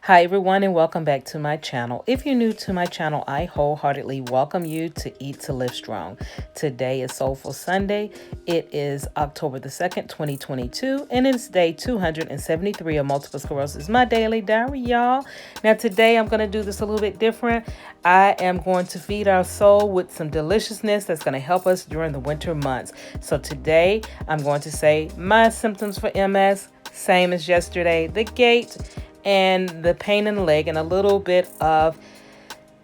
Hi everyone and welcome back to my channel. If you're new to my channel, I wholeheartedly welcome you to Eat to Live Strong. Today is Soulful Sunday. It is October the 2nd, 2022, and it's day 273 of Multiple Sclerosis, my daily diary, y'all. Now today I'm going to do this a little bit different. I am going to feed our soul with some deliciousness that's going to help us during the winter months. So today I'm going to say my symptoms for MS, same as yesterday, the gait, and the pain in the leg, and a little bit of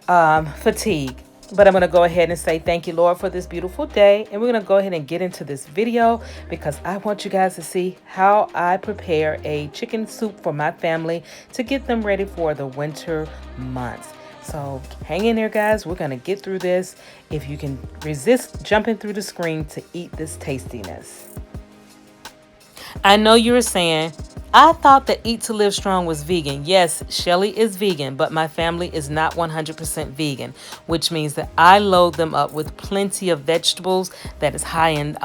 fatigue. But I'm going to go ahead and say thank you, Lord, for this beautiful day. And we're going to go ahead and get into this video because I want you guys to see how I prepare a chicken soup for my family to get them ready for the winter months. So hang in there, guys. We're going to get through this. If you can resist jumping through the screen to eat this tastiness. I know you're saying, I thought that Eat to Live Strong was vegan. Yes, Shelly is vegan, but my family is not 100% vegan, which means that I load them up with plenty of vegetables that is high in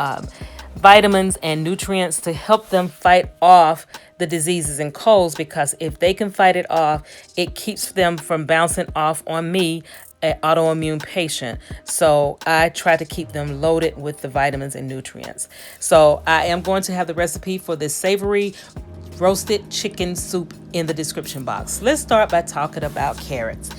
vitamins and nutrients to help them fight off the diseases and colds, because if they can fight it off, it keeps them from bouncing off on me, an autoimmune patient. So I try to keep them loaded with the vitamins and nutrients. So I am going to have the recipe for this savory roasted chicken soup in the description box. Let's start by talking about carrots.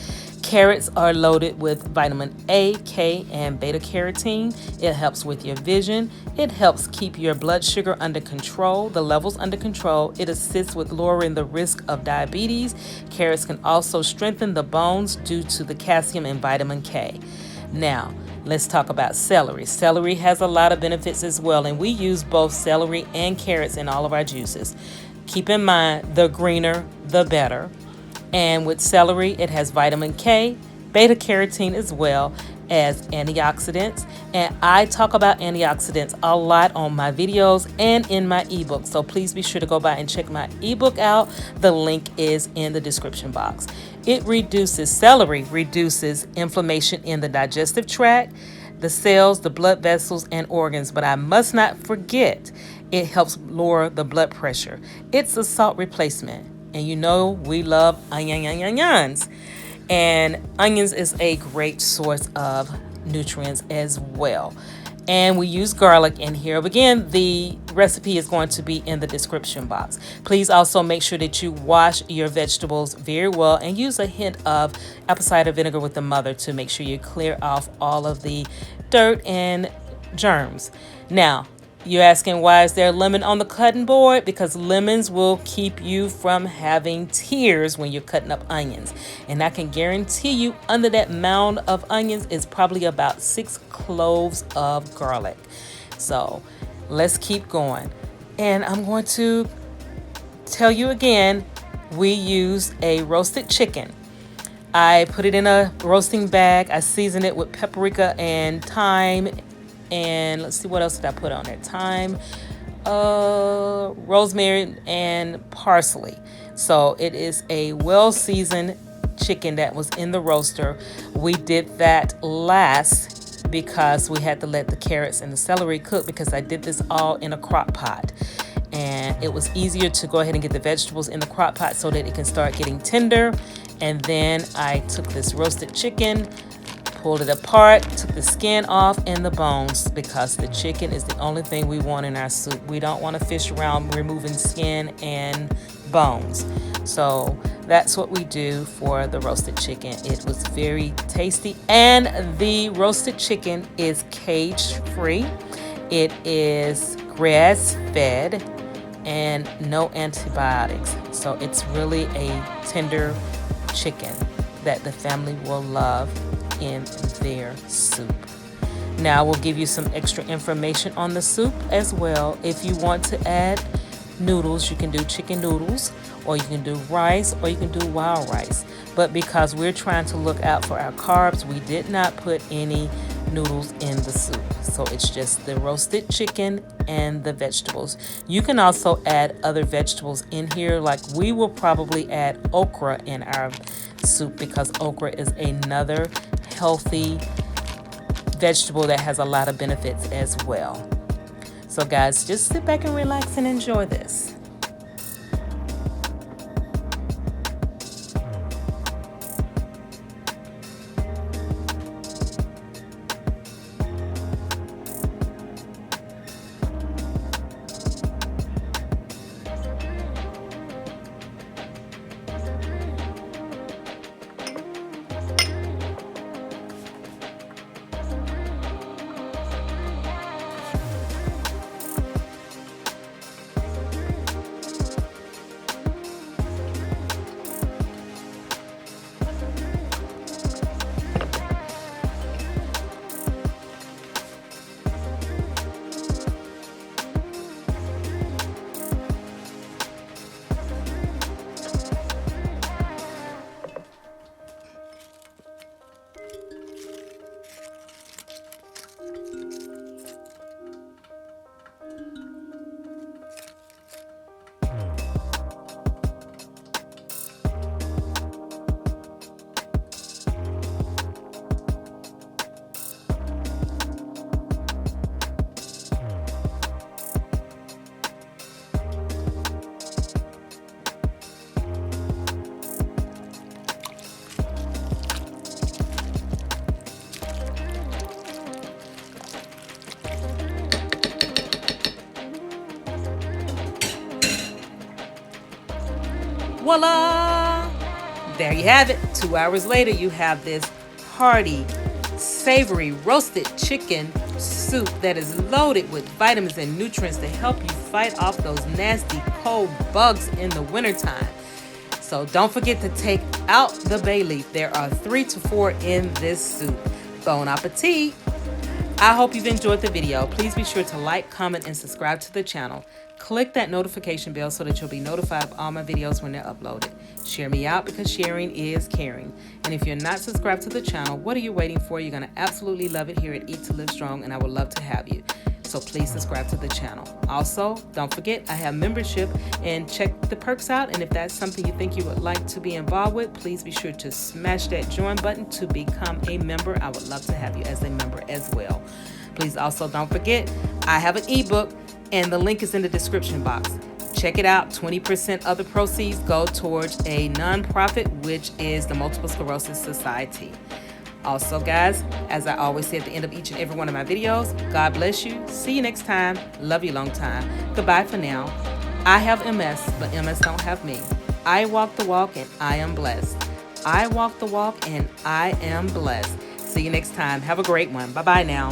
Carrots are loaded with vitamin A, K, and beta carotene. It helps with your vision. It helps keep your blood sugar under control, the levels under control. It assists with lowering the risk of diabetes. Carrots can also strengthen the bones due to the calcium and vitamin K. Now, let's talk about celery. Celery has a lot of benefits as well, and we use both celery and carrots in all of our juices. Keep in mind, the greener, the better. And with celery, it has vitamin K, beta carotene, as well as antioxidants. And I talk about antioxidants a lot on my videos and in my ebook. So please be sure to go by and check my ebook out. The link is in the description box. Celery reduces inflammation in the digestive tract, the cells, the blood vessels, and organs. But I must not forget, it helps lower the blood pressure. It's a salt replacement. And you know we love onions. And onions is a great source of nutrients as well. And we use garlic in here. Again, the recipe is going to be in the description box. Please also make sure that you wash your vegetables very well and use a hint of apple cider vinegar with the mother to make sure you clear off all of the dirt and germs. Now, you're asking, why is there lemon on the cutting board? Because lemons will keep you from having tears when you're cutting up onions. And I can guarantee you, under that mound of onions is probably about 6 cloves of garlic. So let's keep going. And I'm going to tell you again, we use a roasted chicken. I put it in a roasting bag. I season it with paprika and thyme. And let's see, what else did I put on it? Thyme, rosemary, and parsley. So it is a well-seasoned chicken that was in the roaster. We did that last because we had to let the carrots and the celery cook, because I did this all in a crock pot. And it was easier to go ahead and get the vegetables in the crock pot so that it can start getting tender. And then I took this roasted chicken, pulled it apart, took the skin off and the bones, because the chicken is the only thing we want in our soup. We don't want to fish around removing skin and bones. So that's what we do for the roasted chicken. It was very tasty, and the roasted chicken is cage-free. It is grass-fed and no antibiotics. So it's really a tender chicken that the family will love in their soup. Now we'll give you some extra information on the soup as well. If you want to add noodles, you can do chicken noodles, or you can do rice, or you can do wild rice. But because we're trying to look out for our carbs, we did not put any noodles in the soup. So it's just the roasted chicken and the vegetables. You can also add other vegetables in here, like we will probably add okra in our soup, because okra is another healthy vegetable that has a lot of benefits as well. So guys, just sit back and relax and enjoy this. voila! There you have it. 2 hours later, you have this hearty, savory, roasted chicken soup that is loaded with vitamins and nutrients to help you fight off those nasty cold bugs in the wintertime. So don't forget to take out the bay leaf. There are 3 to 4 in this soup. Bon appetit! I hope you've enjoyed the video. Please be sure to like, comment, and subscribe to the channel. Click that notification bell so that you'll be notified of all my videos when they're uploaded. Share me out because sharing is caring. And if you're not subscribed to the channel, what are you waiting for? You're going to absolutely love it here at Eat to Live Strong, and I would love to have you. So please subscribe to the channel. Also, don't forget, I have membership, and check the perks out. And if that's something you think you would like to be involved with, please be sure to smash that join button to become a member. I would love to have you as a member as well. Please also don't forget, I have an ebook, and the link is in the description box. Check it out. 20% of the proceeds go towards a nonprofit, which is the Multiple Sclerosis Society. Also, guys, as I always say at the end of each and every one of my videos, God bless you. See you next time. Love you long time. Goodbye for now. I have MS, but MS don't have me. I walk the walk and I am blessed. I walk the walk and I am blessed. See you next time. Have a great one. Bye-bye now.